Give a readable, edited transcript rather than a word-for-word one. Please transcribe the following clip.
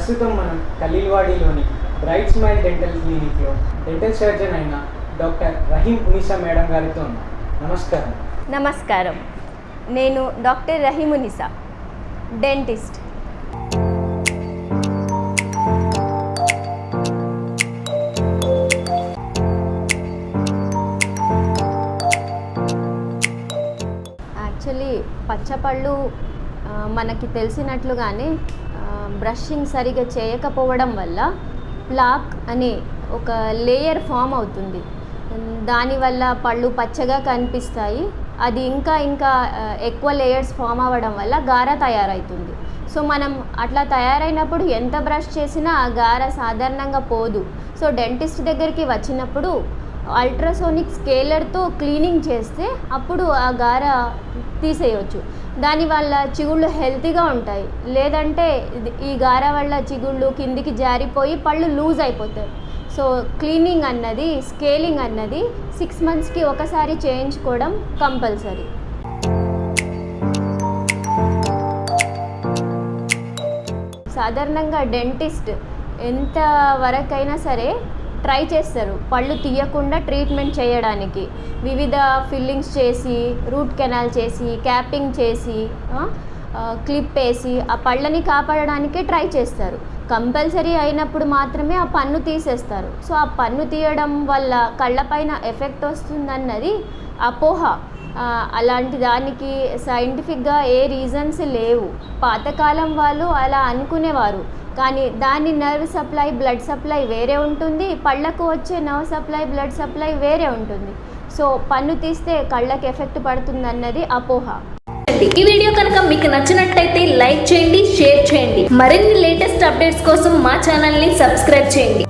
ప్రస్తుతం మనం ఖలీల్వాడిలోని బ్రైట్ స్మైల్ డెంటల్ క్లినిక్లో డెంటల్ సర్జన్ అయిన డాక్టర్ రహీం ఉనిసా మేడం గారితో ఉన్నాం. నమస్కారం. నమస్కారం. నేను doctor Rahim Unisa, dentist. Actually పచ్చపళ్ళు మనకి తెలిసినట్లుగానే బ్రషింగ్ సరిగా చేయకపోవడం వల్ల ప్లాక్ అనే ఒక లేయర్ ఫామ్ అవుతుంది. దానివల్ల పళ్ళు పచ్చగా కనిపిస్తాయి. అది ఇంకా ఎక్కువ లేయర్స్ ఫామ్ అవ్వడం వల్ల గార తయారవుతుంది. సో మనం అట్లా తయారైనప్పుడు ఎంత బ్రష్ చేసినా ఆ గార సాధారణంగా పోదు. సో డెంటిస్ట్ దగ్గరికి వచ్చినప్పుడు అల్ట్రాసోనిక్ స్కేలర్తో క్లీనింగ్ చేస్తే అప్పుడు ఆ గార తీసేయవచ్చు. దానివల్ల చిగుళ్ళు హెల్తీగా ఉంటాయి. లేదంటే ఈ గార వల్ల చిగుళ్ళు కిందికి జారిపోయి పళ్ళు లూజ్ అయిపోతాయి. సో క్లీనింగ్ అన్నది, స్కేలింగ్ అన్నది 6 monthsకి ఒకసారి చేయించుకోవడం కంపల్సరీ. సాధారణంగా డెంటిస్ట్ ఎంత వరకైనా సరే ట్రై చేస్తారు పళ్ళు తీయకుండా ట్రీట్మెంట్ చేయడానికి. వివిధ ఫిల్లింగ్స్ చేసి, రూట్ కెనాల్ చేసి, క్యాపింగ్ చేసి, క్లిప్ వేసి ఆ పళ్ళని కాపాడడానికే ట్రై చేస్తారు. కంపల్సరీ అయినప్పుడు మాత్రమే ఆ పన్ను తీసేస్తారు. సో ఆ పన్ను తీయడం వల్ల కళ్ళపైన ఎఫెక్ట్ వస్తుందన్నది అపోహ. అలాంటి దానికి సైంటిఫిక్గా ఏ రీజన్స్ లేవు. పాతకాలం వాళ్ళు అలా అనుకునేవారు. కానీ దాని నర్వ్ సప్లై, బ్లడ్ సప్లై వేరే ఉంటుంది. పళ్ళకు వచ్చే నర్వ్ సప్లై, బ్లడ్ సప్లై వేరే ఉంటుంది. సో పన్ను తీస్తే కళ్ళకి ఎఫెక్ట్ పడుతుంది అన్నది అపోహ. ఈ వీడియో కనుక మీకు నచ్చినట్టయితే లైక్ చేయండి, షేర్ చేయండి. మరిన్ని లేటెస్ట్ అప్డేట్స్ కోసం మా ఛానల్ని సబ్స్క్రైబ్ చేయండి.